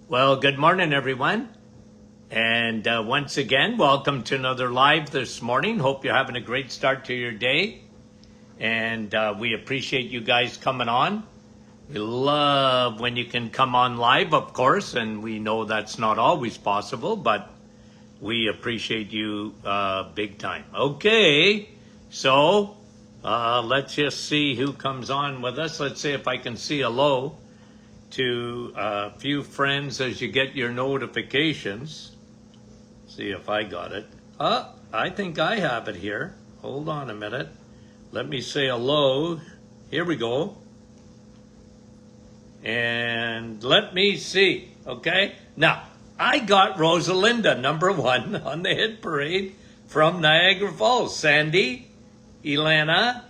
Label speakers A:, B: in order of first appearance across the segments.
A: Well, good morning, everyone. And once again, welcome to another live this morning. Hope you're having a great start to your day. And we appreciate you guys coming on. We love when you can come on live, of course, and we know that's not always possible, but we appreciate you big time. Okay, so let's just see who comes on with us. Let's see if I can see hello to a few friends as you get your notifications. See if I got it. I think I have it here. Hold on a minute. Let me say hello. Here we go. And let me see. Okay. Now, I got Rosalinda, number 1 on the hit parade from Niagara Falls. Sandy, Elana,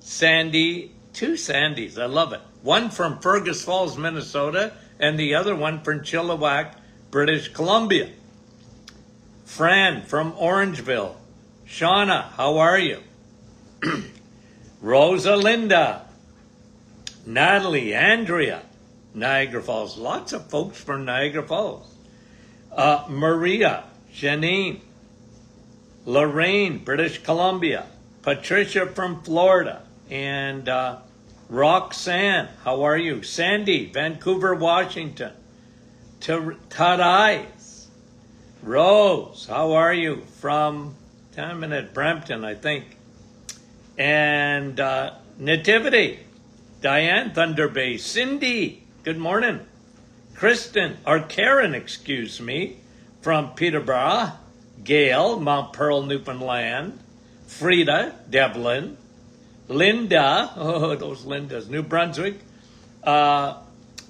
A: Sandy, 2 Sandys. I love it. One from Fergus Falls, Minnesota, and the other one from Chilliwack, British Columbia. Fran from Orangeville. Shauna, how are you? Rosalinda, Natalie, Andrea, Niagara Falls. Lots of folks from Niagara Falls. Maria, Janine, Lorraine, British Columbia. Patricia from Florida. And Roxanne, how are you? Sandy, Vancouver, Washington. Tadais. Rose, how are you? From Brampton, I think. And Nativity, Diane, Thunder Bay. Cindy, good morning. Karen, excuse me, from Peterborough. Gail, Mount Pearl, Newfoundland. Frida, Devlin. Linda, oh, those Lindas, New Brunswick.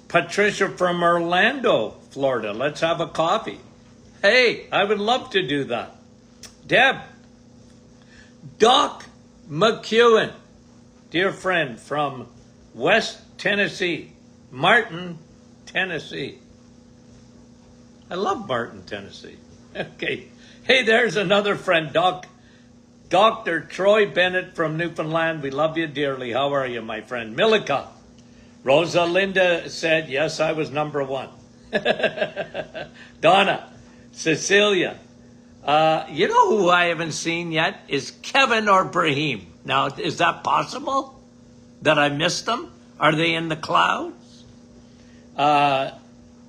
A: Patricia from Orlando, Florida. Let's have a coffee. Hey, I would love to do that. Deb. Doc McEwen, dear friend from West Tennessee. Martin, Tennessee. I love Martin, Tennessee. Okay. Hey, there's another friend, Dr. Troy Bennett from Newfoundland. We love you dearly. How are you, my friend? Milika. Rosalinda said, yes, I was number 1. Donna. Cecilia. You know who I haven't seen yet is Kevin or Brahim. Now, is that possible that I missed them? Are they in the clouds?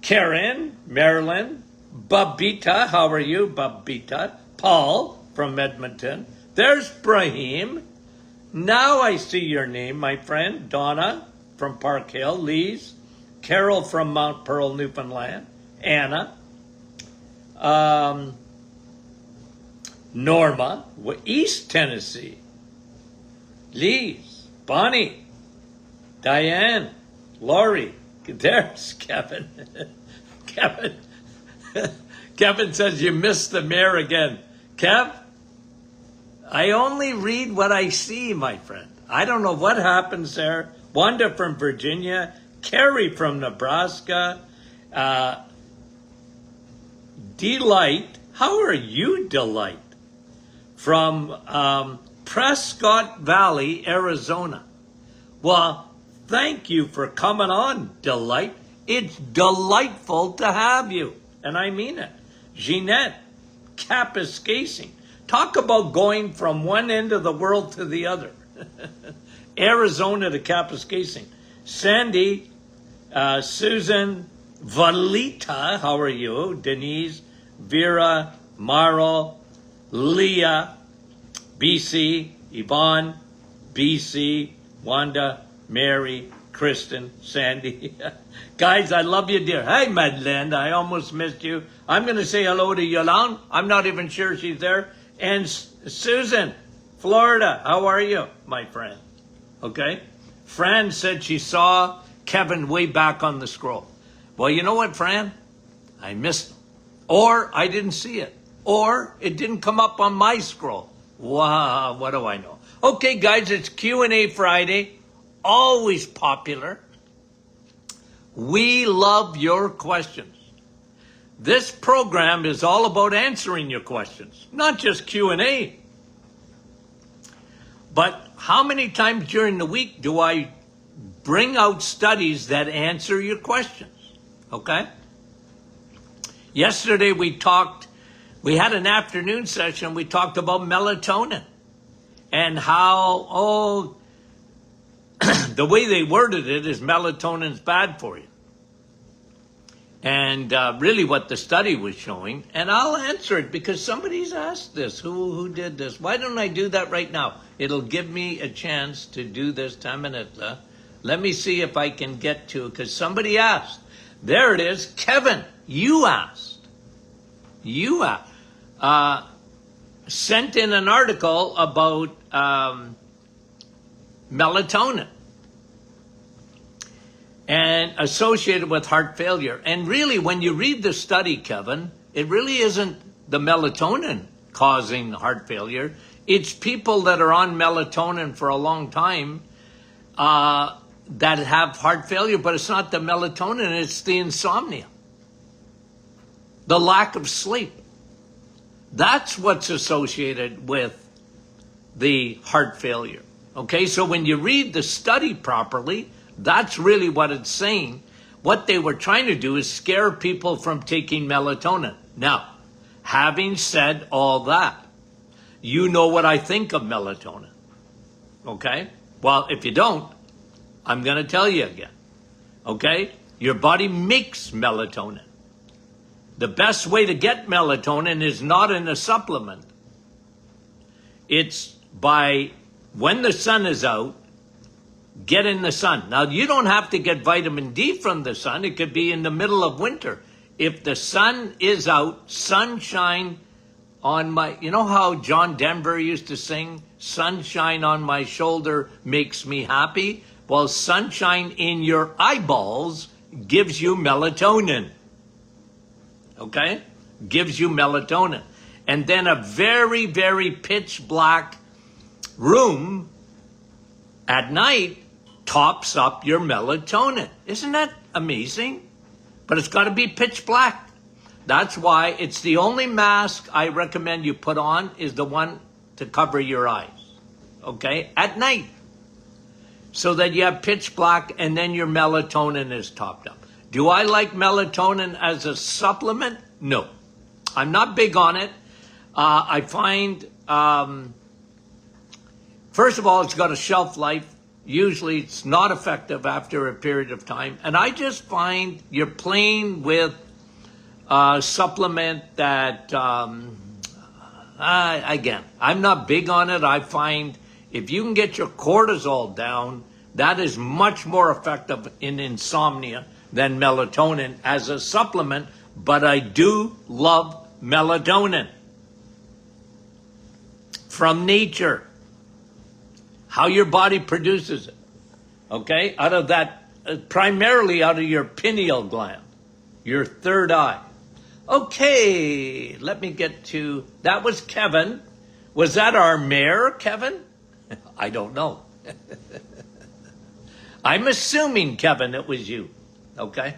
A: Karen, Marilyn, Babita. How are you, Babita? Paul from Edmonton. There's Brahim. Now I see your name, my friend. Donna from Park Hill. Lise. Carol from Mount Pearl, Newfoundland. Anna. Norma. East Tennessee. Lise. Bonnie. Diane. Lori. There's Kevin. Kevin says you missed the mayor again. Kev, I only read what I see, my friend. I don't know what happens there. Wanda from Virginia, Carrie from Nebraska, Delight. How are you, Delight? From Prescott Valley, Arizona. Well, thank you for coming on, Delight. It's delightful to have you. And I mean it. Jeanette, Kapuskasing. Talk about going from one end of the world to the other. Arizona to Kapuskasing. Sandy, Susan, Valita, how are you? Denise, Vera, Marl, Leah, BC, Yvonne, BC, Wanda, Mary, Kristen, Sandy. Guys, I love you, dear. Hey, Madeleine, I almost missed you. I'm going to say hello to Yolande. I'm not even sure she's there. And Susan, Florida, how are you, my friend? Okay. Fran said she saw Kevin way back on the scroll. Well, you know what, Fran? I missed him. Or I didn't see it. Or it didn't come up on my scroll. Wow, what do I know? Okay, guys, it's Q&A Friday. Always popular. We love your questions. This program is all about answering your questions, not just Q&A. But how many times during the week do I bring out studies that answer your questions? Okay? Yesterday we had an afternoon session, we talked about melatonin and how, the way they worded it is melatonin's bad for you. And really what the study was showing, and I'll answer it because somebody's asked this, who did this? Why don't I do that right now? It'll give me a chance to do this 10 minutes. Let me see if I can get to it because somebody asked. There it is. Kevin, you asked. Sent in an article about melatonin and associated with heart failure. And really, when you read the study, Kevin, it really isn't the melatonin causing heart failure. It's people that are on melatonin for a long time that have heart failure, but it's not the melatonin, it's the insomnia, the lack of sleep. That's what's associated with the heart failure. Okay, so when you read the study properly, that's really what it's saying. What they were trying to do is scare people from taking melatonin. Now, having said all that, you know what I think of melatonin. Okay? Well, if you don't, I'm going to tell you again. Okay? Your body makes melatonin. The best way to get melatonin is not in a supplement. It's by, when the sun is out, get in the sun. Now, you don't have to get vitamin D from the sun. It could be in the middle of winter. If the sun is out, sunshine on my, you know how John Denver used to sing, sunshine on my shoulder makes me happy? Well, sunshine in your eyeballs gives you melatonin. Okay? Gives you melatonin. And then a very, very pitch black room at night tops up your melatonin. Isn't that amazing? But it's got to be pitch black. That's why it's the only mask I recommend you put on is the one to cover your eyes. Okay? At night. So that you have pitch black and then your melatonin is topped up. Do I like melatonin as a supplement? No. I'm not big on it. I find, first of all, it's got a shelf life. Usually it's not effective after a period of time. And I just find you're playing with a supplement that, again, I'm not big on it. I find if you can get your cortisol down, that is much more effective in insomnia than melatonin as a supplement. But I do love melatonin from nature. How your body produces it, okay? Out of that, primarily out of your pineal gland, your third eye. Okay, let me get to, that was Kevin. Was that our mayor, Kevin? I don't know. I'm assuming, Kevin, it was you, okay?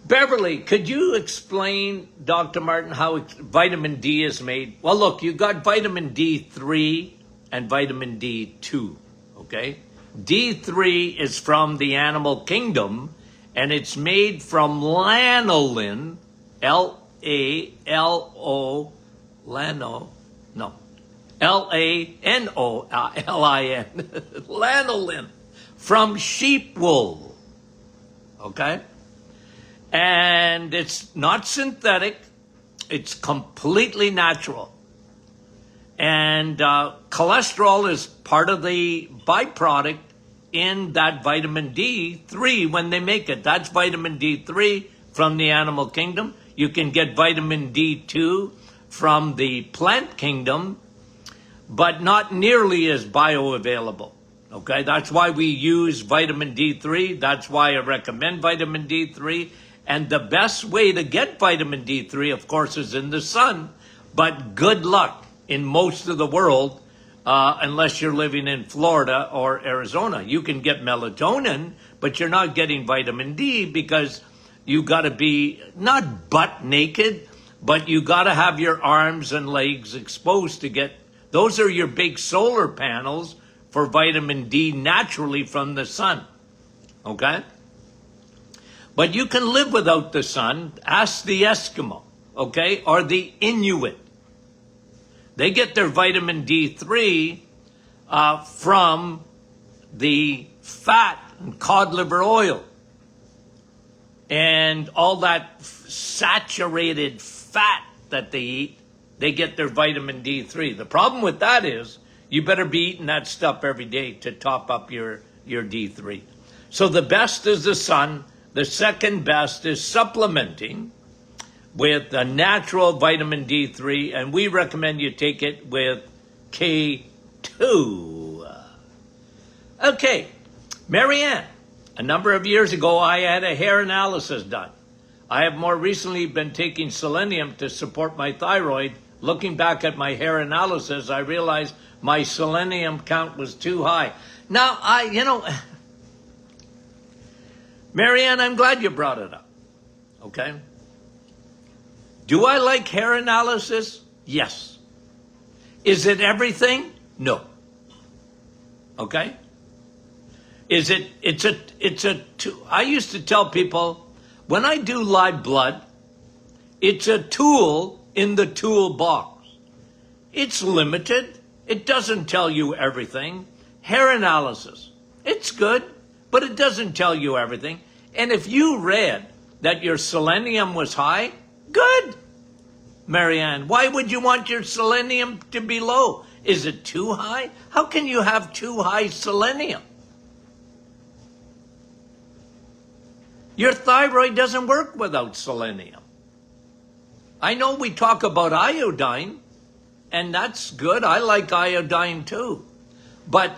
A: Beverly, could you explain, Dr. Martin, how vitamin D is made? Well, look, you got vitamin D3 and vitamin D2, okay? D3 is from the animal kingdom, and it's made from lanolin, L-A-L-O, L-A-N-O-L-I-N, lanolin, from sheep wool, okay? And it's not synthetic, it's completely natural. And cholesterol is part of the byproduct in that vitamin D3 when they make it. That's vitamin D3 from the animal kingdom. You can get vitamin D2 from the plant kingdom, but not nearly as bioavailable. Okay, that's why we use vitamin D3. That's why I recommend vitamin D3. And the best way to get vitamin D3, of course, is in the sun. But good luck in most of the world, unless you're living in Florida or Arizona. You can get melatonin, but you're not getting vitamin D because you got to be not butt naked, but you got to have your arms and legs exposed to get, those are your big solar panels for vitamin D naturally from the sun. Okay? But you can live without the sun. Ask the Eskimo, okay, or the Inuit. They get their vitamin D3 from the fat and cod liver oil and all that saturated fat that they eat. They get their vitamin D3. The problem with that is you better be eating that stuff every day to top up your D3. So the best is the sun. The second best is supplementing with a natural vitamin D3, and we recommend you take it with K2. Okay, Marianne, a number of years ago I had a hair analysis done. I have more recently been taking selenium to support my thyroid. Looking back at my hair analysis, I realized my selenium count was too high. Now, Marianne, I'm glad you brought it up, okay? Do I like hair analysis? Yes. Is it everything? No. Okay? I used to tell people, when I do live blood, it's a tool in the toolbox. It's limited. It doesn't tell you everything. Hair analysis, it's good, but it doesn't tell you everything. And if you read that your selenium was high, good, Marianne. Why would you want your selenium to be low? Is it too high? How can you have too high selenium? Your thyroid doesn't work without selenium. I know we talk about iodine, and that's good. I like iodine too. But,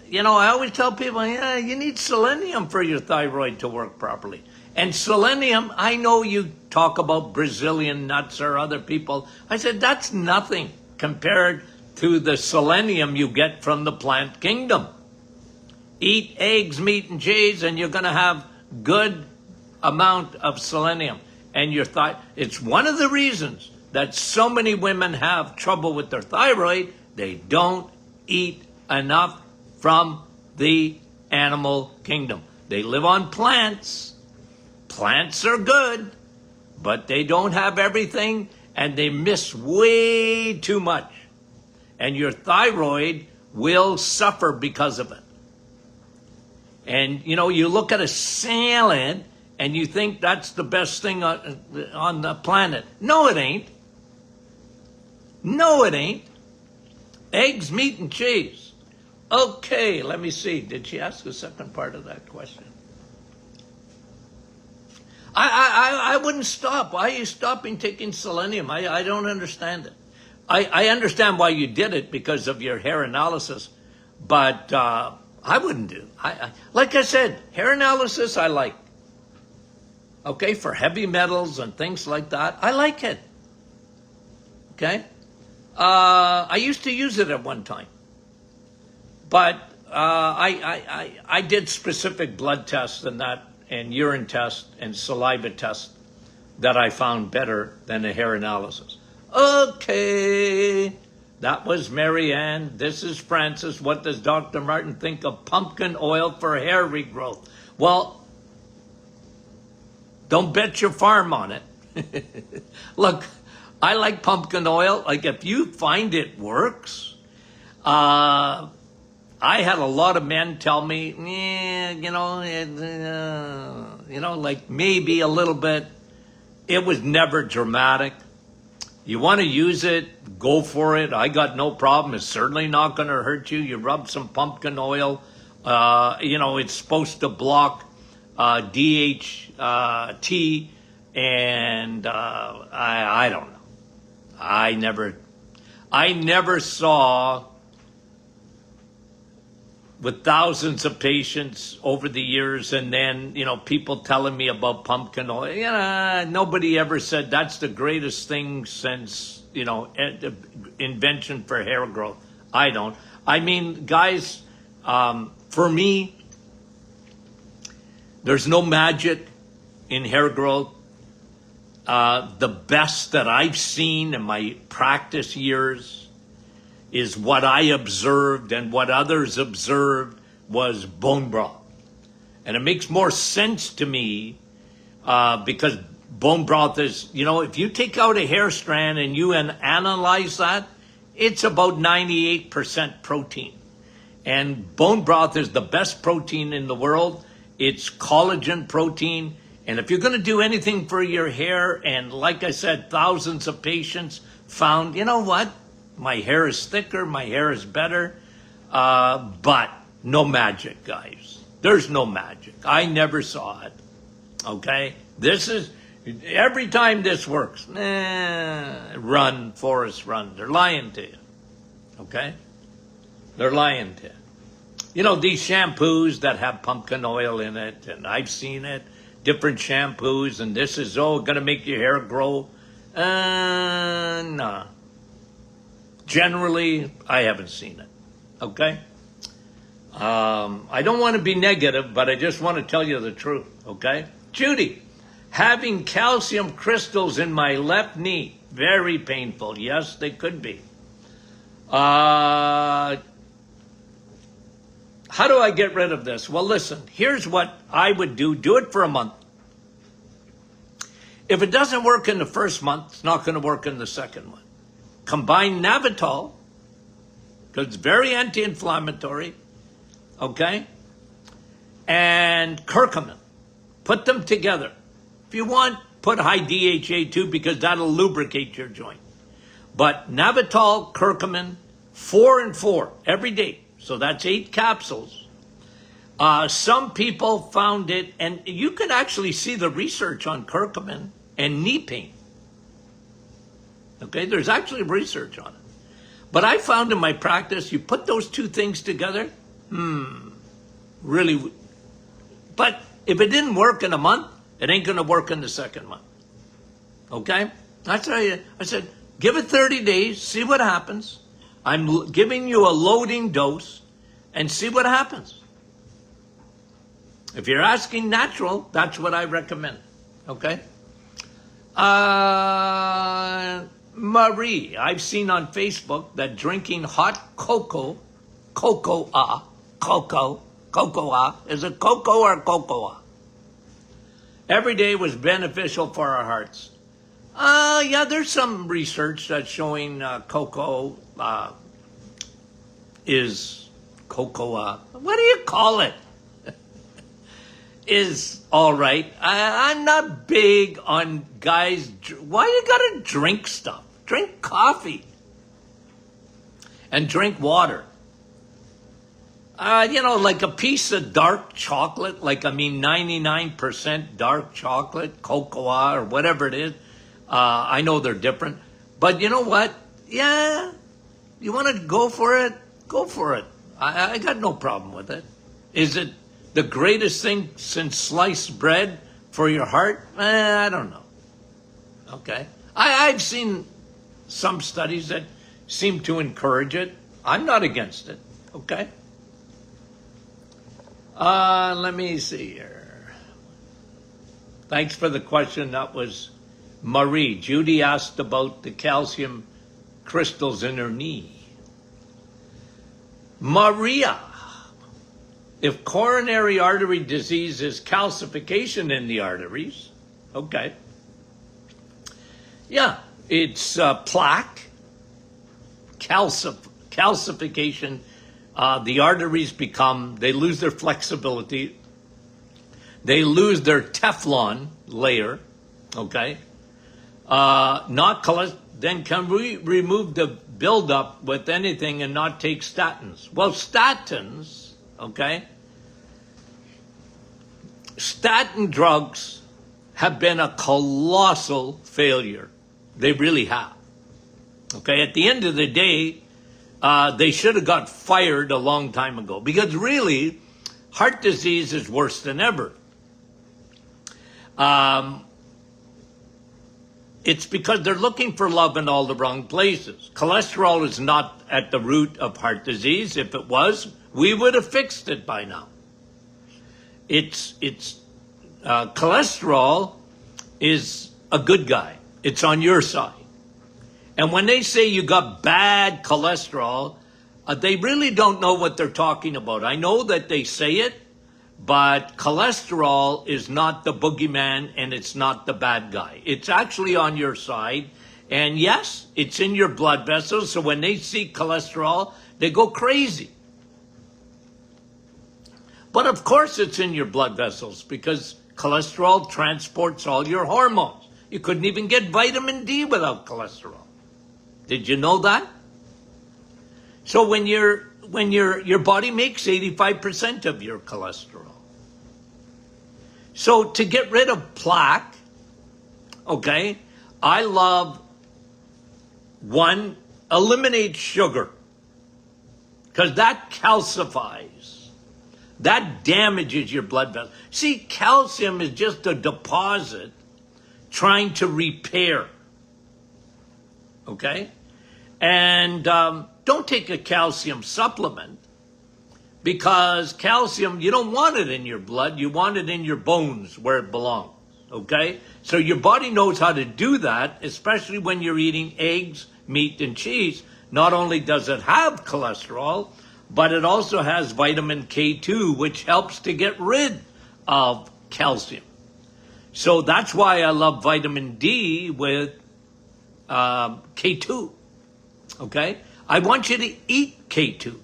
A: I always tell people, yeah, you need selenium for your thyroid to work properly. And selenium, I know you talk about Brazilian nuts or other people. I said, that's nothing compared to the selenium you get from the plant kingdom. Eat eggs, meat, and cheese, and you're going to have good amount of selenium. And it's one of the reasons that so many women have trouble with their thyroid. They don't eat enough from the animal kingdom. They live on plants. Plants are good, but they don't have everything, and they miss way too much. And your thyroid will suffer because of it. And, you look at a salad, and you think that's the best thing on the planet. No, it ain't. No, it ain't. Eggs, meat, and cheese. Okay, let me see. Did she ask the second part of that question? I wouldn't stop. Why are you stopping taking selenium? I don't understand it. I understand why you did it because of your hair analysis, but I wouldn't do. Like I said, hair analysis I like. Okay, for heavy metals and things like that, I like it. Okay? I used to use it at one time. But I did specific blood tests and urine tests and saliva tests that I found better than a hair analysis. Okay, that was Marianne. This is Francis. What does Dr. Martin think of pumpkin oil for hair regrowth? Well, don't bet your farm on it. Look, I like pumpkin oil. Like, if you find it works, I had a lot of men tell me, like maybe a little bit. It was never dramatic. You want to use it, go for it. I got no problem. It's certainly not going to hurt you. You rub some pumpkin oil. It's supposed to block DHT, and I don't know. I never saw, with thousands of patients over the years, and then, people telling me about pumpkin oil. Nobody ever said that's the greatest thing since, invention for hair growth. I don't. I mean, guys, for me, there's no magic in hair growth. The best that I've seen in my practice years is what I observed, and what others observed was bone broth. And it makes more sense to me because bone broth is, if you take out a hair strand and you analyze that, it's about 98% protein. And bone broth is the best protein in the world. It's collagen protein. And if you're going to do anything for your hair, and like I said, thousands of patients found, you know what? My hair is thicker, my hair is better, but no magic, guys. There's no magic. I never saw it, okay? Every time this works, run, Forrest, run. They're lying to you, okay? They're lying to you. These shampoos that have pumpkin oil in it, and I've seen it, different shampoos, and this is, going to make your hair grow. No. Generally, I haven't seen it, okay? I don't want to be negative, but I just want to tell you the truth, okay? Judy, having calcium crystals in my left knee, very painful. Yes, they could be. How do I get rid of this? Well, listen, here's what I would do. Do it for a month. If it doesn't work in the first month, it's not going to work in the second one. Combine Navitol, because it's very anti-inflammatory, okay? And curcumin. Put them together. If you want, put high DHA too, because that'll lubricate your joint. But Navitol, curcumin, 4 and 4 every day. So that's 8 capsules. Some people found it, and you can actually see the research on curcumin and knee pain. Okay, there's actually research on it. But I found in my practice, you put those two things together, really. But if it didn't work in a month, it ain't going to work in the second month. Okay? That's how I said, give it 30 days, see what happens. I'm giving you a loading dose and see what happens. If you're asking natural, that's what I recommend. Okay? Marie, I've seen on Facebook that drinking hot cocoa, is it cocoa or cocoa? Every day was beneficial for our hearts. Yeah, there's some research that's showing cocoa is cocoa. What do you call it? Is all right. I'm not big on guys. Why you gotta drink stuff? Drink coffee and drink water. Like a piece of dark chocolate, 99% dark chocolate, cocoa or whatever it is. I know they're different, but you know what? Yeah, you want to go for it? Go for it. I got no problem with it. Is it the greatest thing since sliced bread for your heart? I don't know. Okay. I've seen some studies that seem to encourage it. I'm not against it. Okay. Let me see here. Thanks for the question. That was Marie. Judy asked about the calcium crystals in her knee. Maria, if coronary artery disease is calcification in the arteries, okay. Yeah, it's plaque, calcification. The arteries they lose their flexibility. They lose their Teflon layer, okay. Then can we remove the buildup with anything and not take statins? Well, statins, okay. Statin drugs have been a colossal failure. They really have. Okay, at the end of the day, they should have got fired a long time ago, because really, heart disease is worse than ever. It's because they're looking for love in all the wrong places. Cholesterol is not at the root of heart disease. If it was, we would have fixed it by now. Cholesterol is a good guy. It's on your side. And when they say you got bad cholesterol, they really don't know what they're talking about. I know that they say it, But cholesterol is not the boogeyman and it's not the bad guy. It's actually on your side. And yes, it's in your blood vessels. So when they see cholesterol, they go crazy. But of course it's in your blood vessels because cholesterol transports all your hormones. You couldn't even get vitamin D without cholesterol. Did you know that? So when your body makes 85% of your cholesterol. So to get rid of plaque, okay, I love one, eliminate sugar because that calcifies. That damages your blood vessels. See, calcium is just a deposit trying to repair. Okay? And don't take a calcium supplement because calcium, you don't want it in your blood. You want it in your bones where it belongs. Okay? So your body knows how to do that, especially when you're eating eggs, meat, and cheese. Not only does it have cholesterol, but it also has vitamin K2, which helps to get rid of calcium. So that's why I love vitamin D with K2. Okay? I want you to eat K2.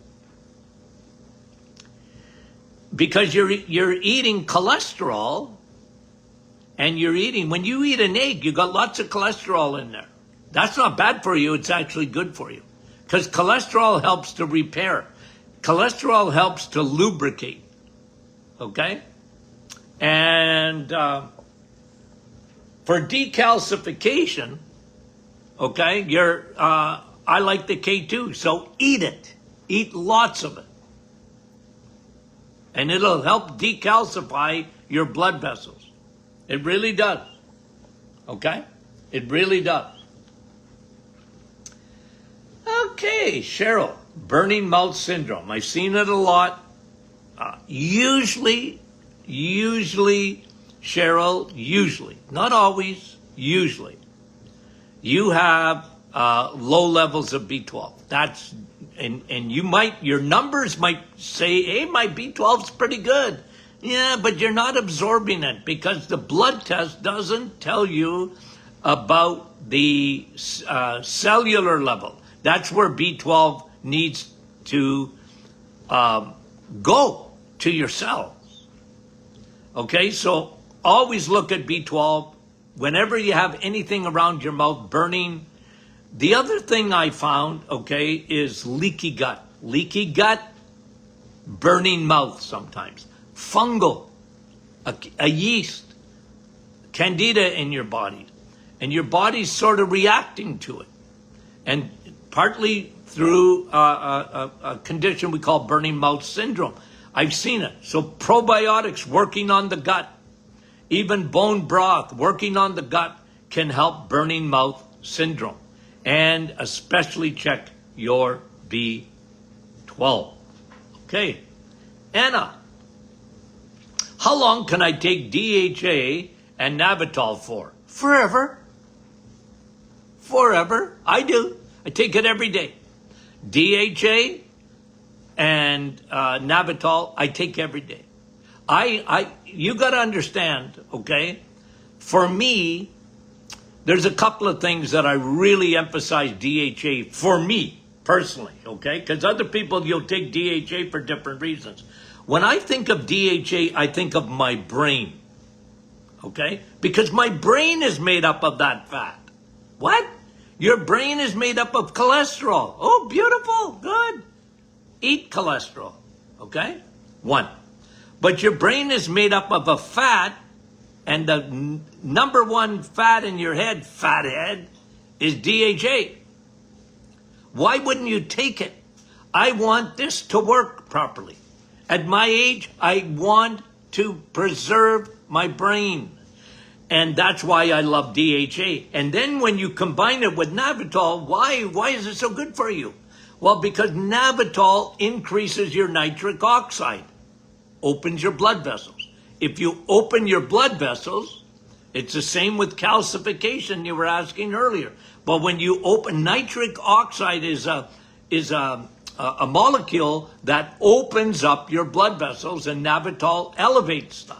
A: Because you're eating cholesterol, and when you eat an egg, you got lots of cholesterol in there. That's not bad for you, it's actually good for you. Because cholesterol helps to repair. Cholesterol helps to lubricate. Okay? And for decalcification, okay, I like the K2, so eat it. Eat lots of it. And it'll help decalcify your blood vessels. It really does. Okay? It really does. Okay, Cheryl, burning mouth syndrome. I've seen it a lot. Usually, Cheryl, not always, usually, you have low levels of B12. And your numbers might say, hey, my B12's pretty good. Yeah, but you're not absorbing it because the blood test doesn't tell you about the cellular level. That's where B12 needs to go to your cells. Okay, so always look at B12 whenever you have anything around your mouth burning. The other thing I found, okay, is leaky gut. Leaky gut, burning mouth sometimes. Fungal, a yeast, candida in your body. And your body's sort of reacting to it. And partly through a condition we call burning mouth syndrome. I've seen it. So probiotics working on the gut, even bone broth working on the gut can help burning mouth syndrome. And especially check your B12. Okay. Anna, how long can I take DHA and Navitol for? Forever. Forever. I do. I take it every day. DHA and Navitol, I take every day. You got to understand, okay? For me, there's a couple of things that I really emphasize DHA for me personally, okay? Because other people, you'll take DHA for different reasons. When I think of DHA, I think of my brain, okay? Because my brain is made up of that fat. What? Your brain is made up of cholesterol. Oh, beautiful. Good. Eat cholesterol, okay? One. But your brain is made up of a fat, and the number one fat in your head, fathead, is DHA. Why wouldn't you take it? I want this to work properly. At my age, I want to preserve my brain. And that's why I love DHA. And then when you combine it with Navitol, why is it so good for you? Well, because Navitol increases your nitric oxide, opens your blood vessels. If you open your blood vessels, it's the same with calcification you were asking earlier. But when you open, nitric oxide is a a molecule that opens up your blood vessels, and Navitol elevates that.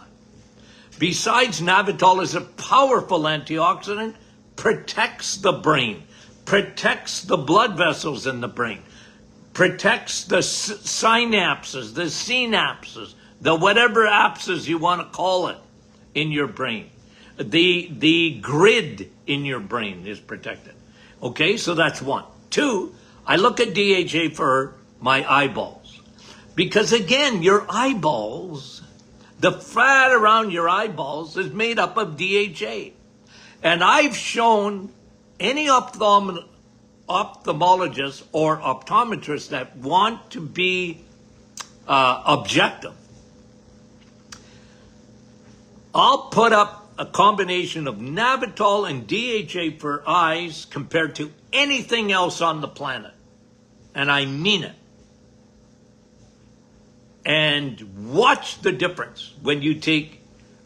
A: Besides, Navitol is a powerful antioxidant, protects the brain, protects the blood vessels in the brain, protects the synapses, the synapses, the whatever apses you want to call it in your brain. The grid in your brain is protected. Okay, so that's one. Two, I look at DHA for my eyeballs. Because again, your eyeballs, the fat around your eyeballs is made up of DHA. And I've shown any ophthalmologist or optometrist that want to be objective, I'll put up a combination of Navitol and DHA for eyes compared to anything else on the planet. And I mean it. And watch the difference when you take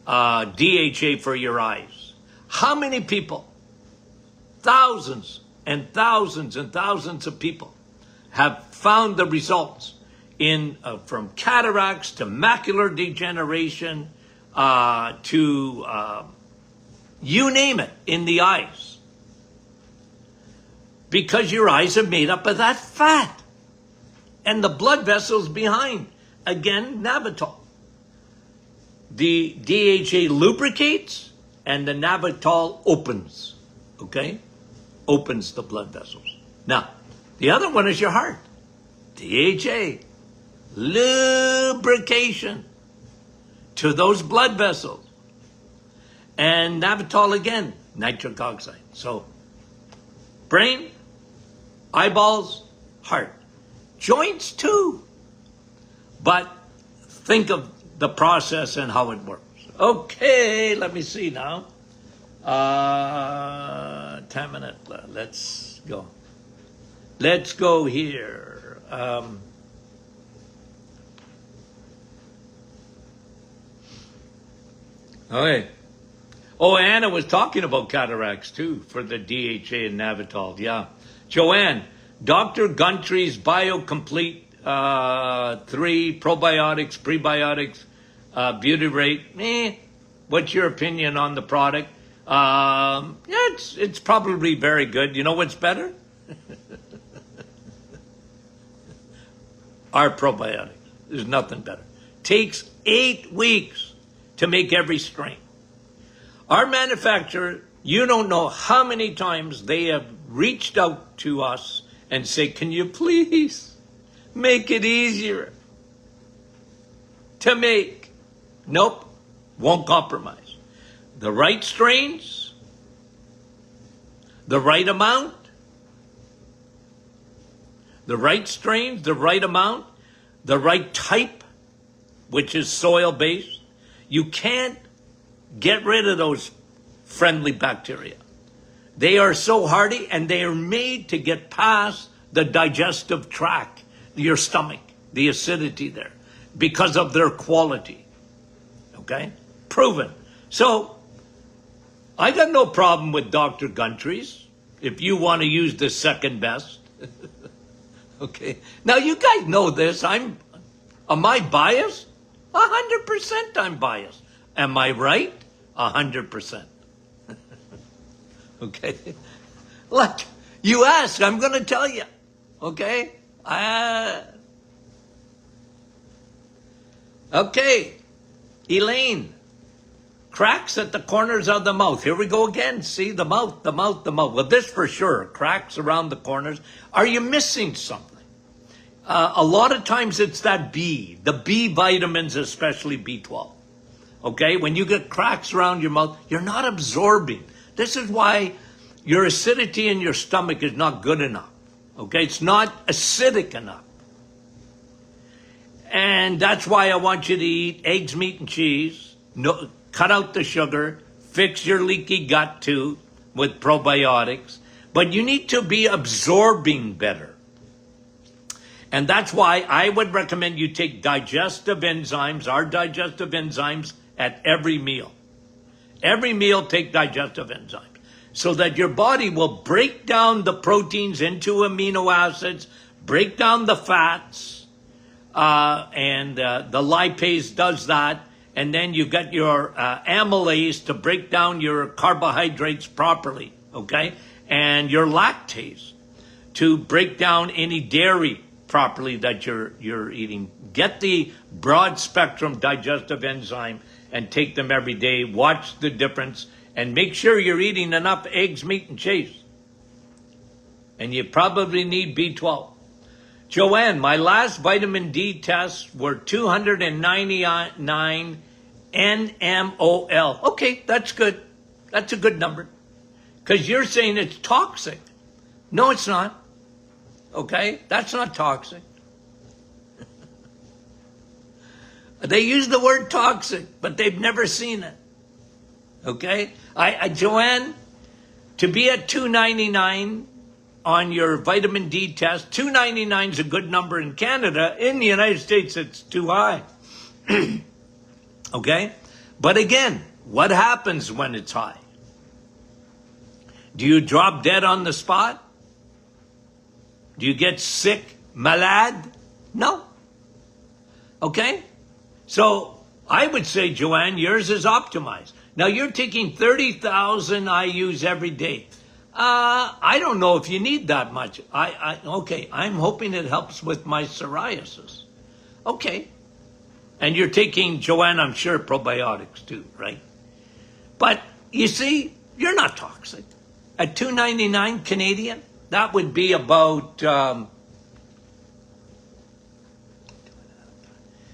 A: DHA for your eyes. How many people, thousands and thousands and thousands of people, have found the results in from cataracts to macular degeneration to you name it in the eyes? Because your eyes are made up of that fat and the blood vessels behind. Again, Navitol. The DHA lubricates and the Navitol opens, okay? Opens the blood vessels. Now, the other one is your heart. DHA, lubrication to those blood vessels. And Navitol again, nitric oxide. So, brain, eyeballs, heart. Joints too. But think of the process and how it works. Okay, let me see now. 10 minutes left. Let's go. Let's go here. Okay. Oh, Anna was talking about cataracts too for the DHA and Navitol. Yeah. Joanne, Dr. Guntry's BioComplete 3 probiotics, prebiotics, butyrate. What's your opinion on the product? Yeah, it's probably very good. You know what's better? Our probiotics. There's nothing better. Takes 8 weeks to make every strain. Our manufacturer, you don't know how many times they have reached out to us and say, can you please make it easier to make? Nope, won't compromise. The right strains, the right amount, the right strains, the right amount, the right type, which is soil-based. You can't get rid of those friendly bacteria. They are so hardy, and they are made to get past the digestive tract, your stomach, the acidity there, because of their quality. Okay? Proven. So, I got no problem with Dr. Guntry's if you want to use the second best. Okay? Now, you guys know this. Am I biased? 100% I'm biased. Am I right? 100%. Okay? Look, you ask, I'm going to tell you. Okay? Okay. Elaine. Cracks at the corners of the mouth. Here we go again. See, the mouth. Well, this for sure. Cracks around the corners. Are you missing something? A lot of times it's that B. The B vitamins, especially B12. Okay? When you get cracks around your mouth, you're not absorbing. This is why your acidity in your stomach is not good enough. Okay? It's not acidic enough. And that's why I want you to eat eggs, meat, and cheese. No, cut out the sugar. Fix your leaky gut too with probiotics. But you need to be absorbing better. And that's why I would recommend you take digestive enzymes, our digestive enzymes, at every meal. Every meal, take digestive enzymes, so that your body will break down the proteins into amino acids, break down the fats, and the lipase does that. And then you got your amylase to break down your carbohydrates properly, okay? And your lactase to break down any dairy properly that you're eating. Get the broad spectrum digestive enzyme and take them every day. Watch the difference and make sure you're eating enough eggs, meat, and cheese. And you probably need B12. Joanne, my last vitamin D tests were 299 NMOL. Okay, that's good. That's a good number. Because you're saying it's toxic. No, it's not. Okay? That's not toxic. They use the word toxic, but they've never seen it. Okay? Joanne, to be at 299 on your vitamin D test, 299 is a good number in Canada. In the United States, it's too high. Okay? But again, what happens when it's high? Do you drop dead on the spot? Do you get sick, malade? No. Okay? So I would say, Joanne, yours is optimized. Now you're taking 30,000 IUs every day. I don't know if you need that much. Okay, I'm hoping it helps with my psoriasis. Okay. And you're taking, Joanne, I'm sure, probiotics too, right? But you see, you're not toxic. At $2.99 Canadian, that would be about,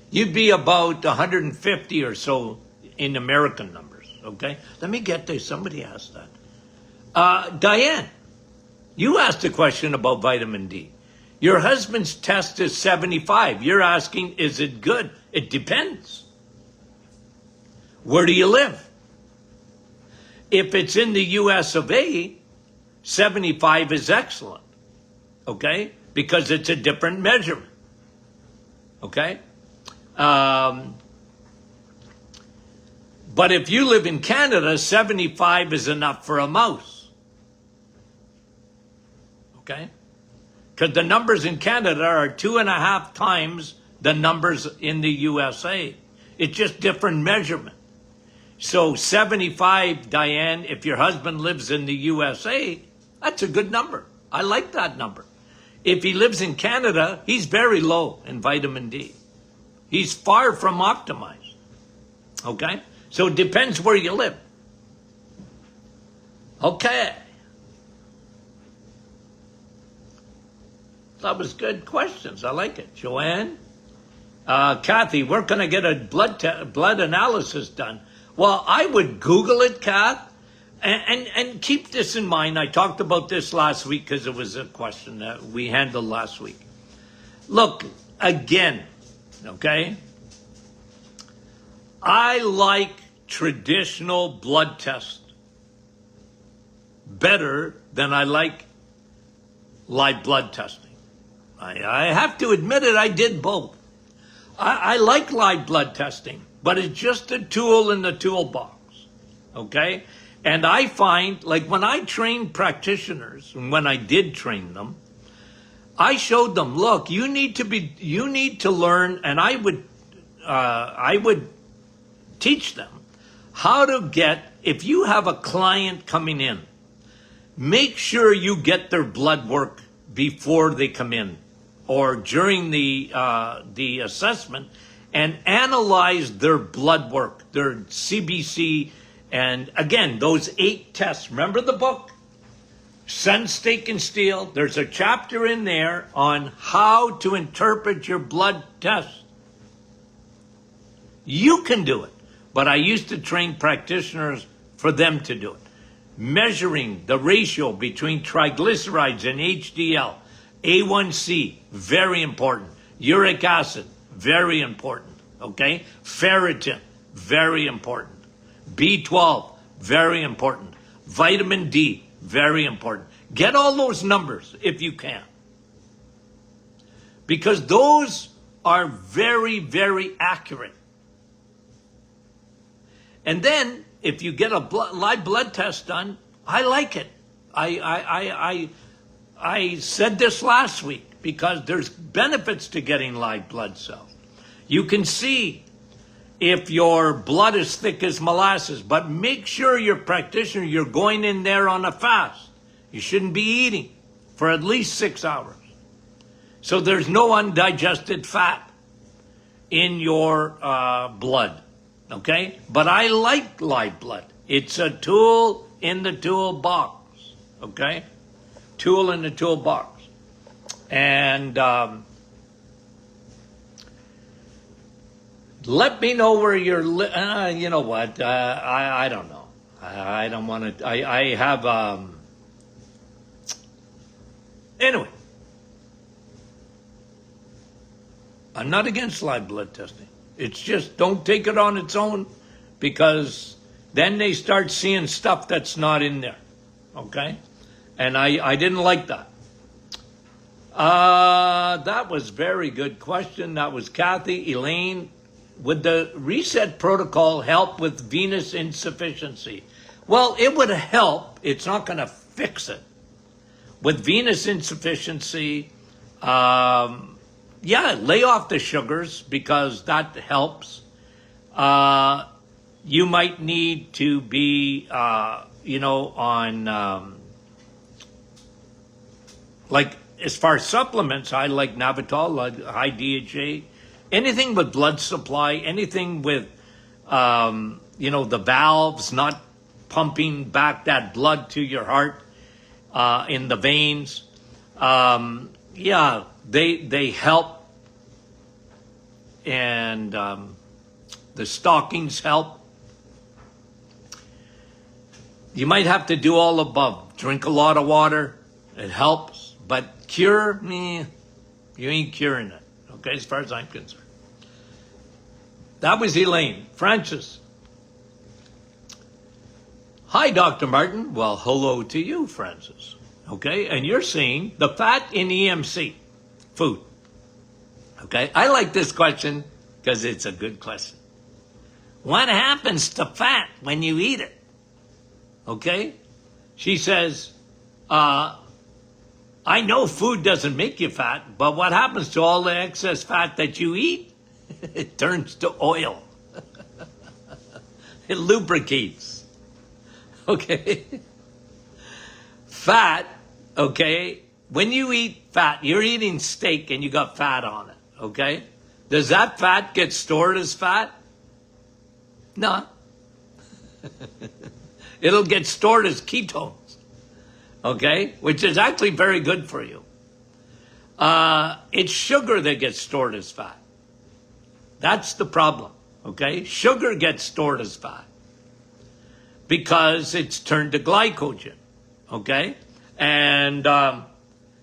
A: you'd be about 150 or so in American numbers, okay? Let me get there. Somebody asked that. Diane, you asked a question about vitamin D. Your husband's test is 75. You're asking, is it good? It depends. Where do you live? If it's in the US of A, 75 is excellent, okay? Because it's a different measurement, okay? But if you live in Canada, 75 is enough for a mouse, okay? Because the numbers in Canada are 2.5 times the numbers in the USA. It's just different measurement. So 75, Diane, if your husband lives in the USA, that's a good number. I like that number. If he lives in Canada, he's very low in vitamin D. He's far from optimized. Okay? So it depends where you live. Okay. That was good questions. I like it. Joanne? Kathy, where can I get a blood analysis done? Well, I would Google it, Kath, and keep this in mind. I talked about this last week because it was a question that we handled last week. Look, again, okay? I like traditional blood tests better than I like live blood testing. I have to admit it, I did both. I like live blood testing, but it's just a tool in the toolbox, okay? And I find, like when I train practitioners, and when I did train them, I showed them, look, you need to learn, and I would teach them how to get, if you have a client coming in, make sure you get their blood work before they come in or during the assessment, and analyze their blood work, their CBC, and again, those 8 tests. Remember the book, Sun, Steak, and Steel? There's a chapter in there on how to interpret your blood test. You can do it, but I used to train practitioners for them to do it. Measuring the ratio between triglycerides and HDL, A1C, very important. Uric acid, very important, okay? Ferritin, very important. B12, very important. Vitamin D, very important. Get all those numbers if you can. Because those are very, very accurate. And then, if you get a live blood test done, I like it. I said this last week because there's benefits to getting live blood cells. You can see if your blood is thick as molasses, but make sure your practitioner, you're going in there on a fast. You shouldn't be eating for at least 6 hours. So there's no undigested fat in your blood, okay? But I like live blood. It's a tool in the toolbox, okay? Tool in the toolbox. And let me know where you're, you know what, I don't know. I don't want to, I have, anyway. I'm not against live blood testing. It's just don't take it on its own, because then they start seeing stuff that's not in there, okay? And I didn't like that. That was very good question. That was Kathy. Elaine, would the reset protocol help with venous insufficiency? Well, it would help. It's not going to fix it. With venous insufficiency, yeah, lay off the sugars because that helps. You might need to be, you know, on, like, as far as supplements, I like Navital, like high DHA, anything with blood supply, anything with, you know, the valves not pumping back that blood to your heart in the veins. Yeah, they help. And the stockings help. You might have to do all above. Drink a lot of water. It helps. But cure, you ain't curing it. Okay, as far as I'm concerned. That was Elaine. Francis. Hi, Dr. Martin. Well, hello to you, Francis. Okay, and you're saying the fat in EMC, food. Okay, I like this question because it's a good question. What happens to fat when you eat it? Okay, she says, I know food doesn't make you fat, but what happens to all the excess fat that you eat? It turns to oil. It lubricates. Okay, fat, okay, when you eat fat, you're eating steak and you got fat on it. Okay? Does that fat get stored as fat? No. It'll get stored as ketones. Okay? Which is actually very good for you. It's sugar that gets stored as fat. That's the problem. Okay? Sugar gets stored as fat because it's turned to glycogen. Okay? And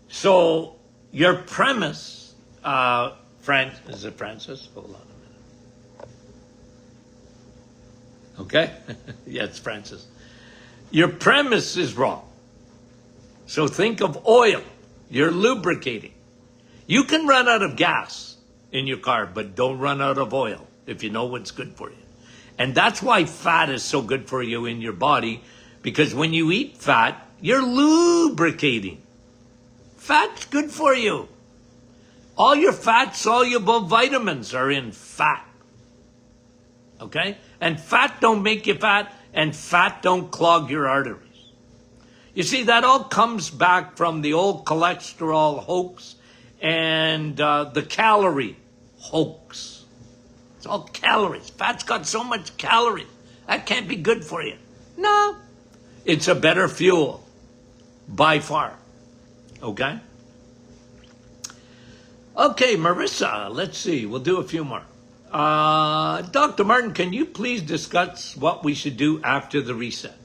A: so your premise, is it Francis? Hold on a minute. Okay? Yeah, it's Francis. Your premise is wrong. So think of oil. You're lubricating. You can run out of gas in your car, but don't run out of oil if you know what's good for you. And that's why fat is so good for you in your body, because when you eat fat, you're lubricating. Fat's good for you. All your fat-soluble vitamins are in fat. Okay? And fat don't make you fat, and fat don't clog your arteries. You see, that all comes back from the old cholesterol hoax and the calorie hoax. It's all calories. Fat's got so much calories. That can't be good for you. No. It's a better fuel. By far. Okay? Okay, Marissa, let's see. We'll do a few more. Dr. Martin, can you please discuss what we should do after the reset?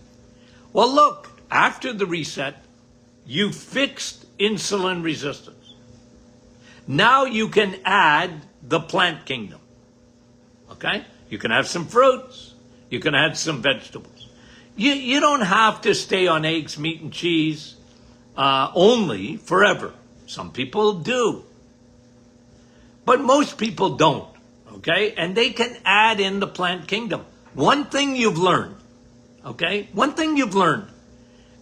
A: Well, look, after the reset, you fixed insulin resistance. Now you can add the plant kingdom. Okay? You can have some fruits. You can add some vegetables. You don't have to stay on eggs, meat, and cheese only forever. Some people do. But most people don't. Okay? And they can add in the plant kingdom. One thing you've learned. Okay? One thing you've learned.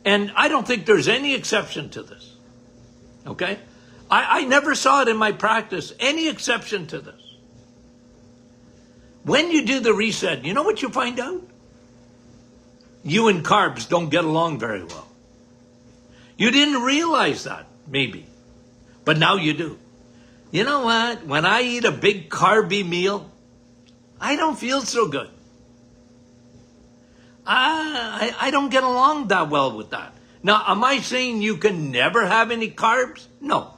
A: And I don't think there's any exception to this. Okay? I never saw it in my practice, any exception to this. When you do the reset, you know what you find out? You and carbs don't get along very well. You didn't realize that, maybe, but now you do. You know what? When I eat a big carby meal, I don't feel so good. I don't get along that well with that. Now, am I saying you can never have any carbs? No.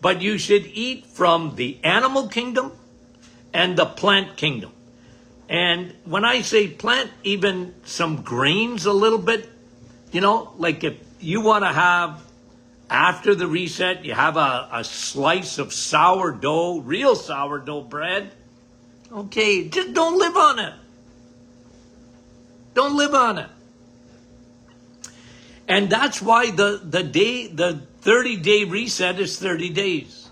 A: But you should eat from the animal kingdom and the plant kingdom. And when I say plant, even some grains a little bit, you know, like if you want to have, after the reset, you have a slice of sourdough, real sourdough bread. Okay, just don't live on it. Don't live on it. And that's why the 30-day reset is 30 days.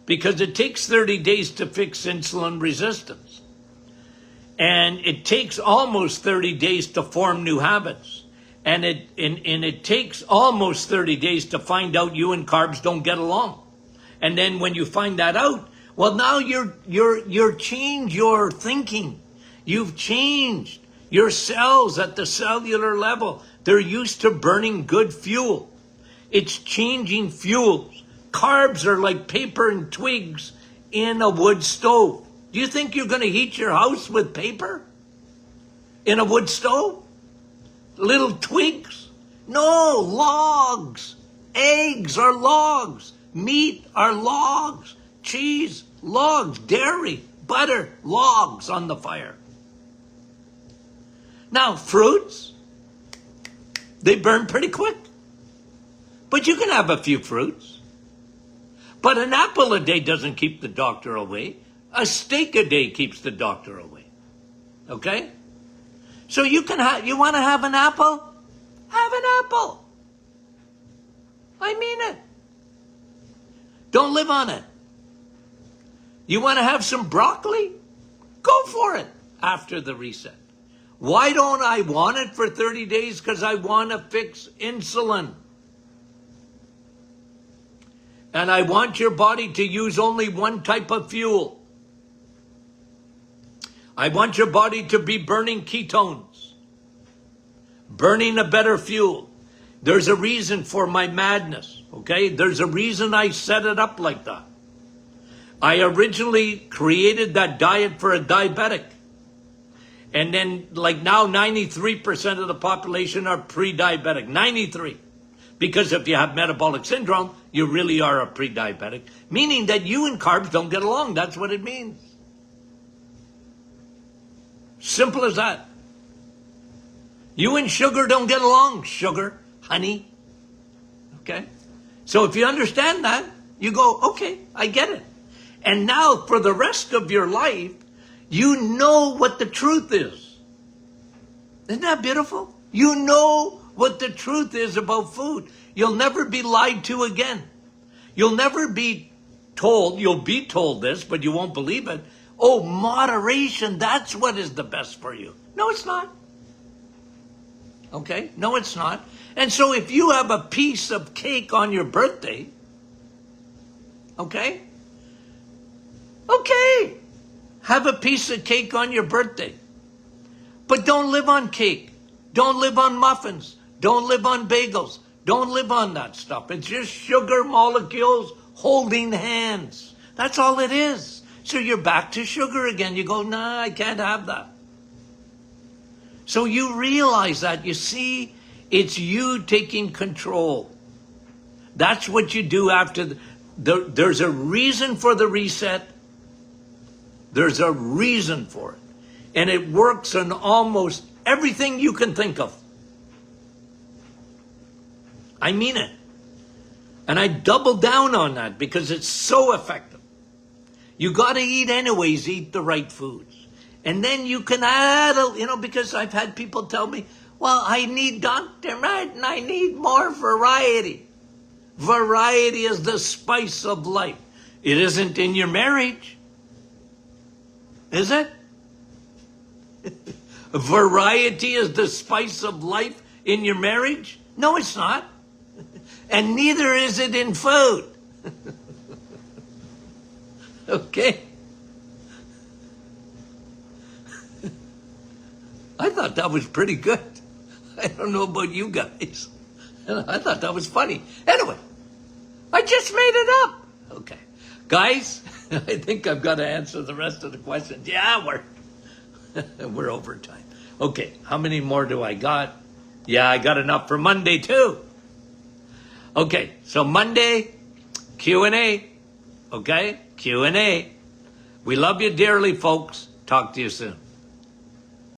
A: Because it takes 30 days to fix insulin resistance. And it takes almost 30 days to form new habits. And it takes almost 30 days to find out you and carbs don't get along. And then when you find that out, well, now you're changed your thinking. You've changed your cells at the cellular level. They're used to burning good fuel. It's changing fuels. Carbs are like paper and twigs in a wood stove. Do you think you're going to heat your house with paper in a wood stove? Little twigs? No, logs. Eggs are logs. Meat are logs. Cheese, logs. Dairy, butter, logs on the fire. Now, fruits, they burn pretty quick. But you can have a few fruits. But an apple a day doesn't keep the doctor away. A steak a day keeps the doctor away. Okay? So you want to have an apple? Have an apple. I mean it. Don't live on it. You want to have some broccoli? Go for it after the reset. Why don't I want it for 30 days? Because I want to fix insulin. And I want your body to use only one type of fuel. I want your body to be burning ketones. Burning a better fuel. There's a reason for my madness, okay? There's a reason I set it up like that. I originally created that diet for a diabetic. And then, like now, 93% of the population are pre-diabetic. 93. Because if you have metabolic syndrome, you really are a pre-diabetic. Meaning that you and carbs don't get along. That's what it means. Simple as that. You and sugar don't get along. Sugar, honey. Okay? So if you understand that, you go, okay, I get it. And now for the rest of your life, you know what the truth is. Isn't that beautiful? You know what the truth is about food. You'll never be lied to again. You'll never be told, you'll be told this, but you won't believe it. Oh, moderation, that's what is the best for you. No, it's not. Okay? No, it's not. And so if you have a piece of cake on your birthday, okay? Okay. Have a piece of cake on your birthday. But don't live on cake. Don't live on muffins. Don't live on bagels. Don't live on that stuff. It's just sugar molecules holding hands. That's all it is. So you're back to sugar again. You go, nah, I can't have that. So you realize that. You see, it's you taking control. That's what you do after. There's a reason for the reset. There's a reason for it. And it works on almost everything you can think of. I mean it. And I double down on that because it's so effective. You got to eat anyways, eat the right foods. And then you can add, because I've had people tell me, well, I need Dr. Martin, I need more variety. Variety is the spice of life. It isn't in your marriage. Is it? Variety is the spice of life in your marriage? No, it's not. And neither is it in food. Okay? I thought that was pretty good. I don't know about you guys. I thought that was funny. Anyway, I just made it up. Okay. Guys, I think I've got to answer the rest of the questions. Yeah, we're over time. Okay, how many more do I got? Yeah, I got enough for Monday too. Okay, so Monday, Q&A. Okay, Q&A. We love you dearly, folks. Talk to you soon.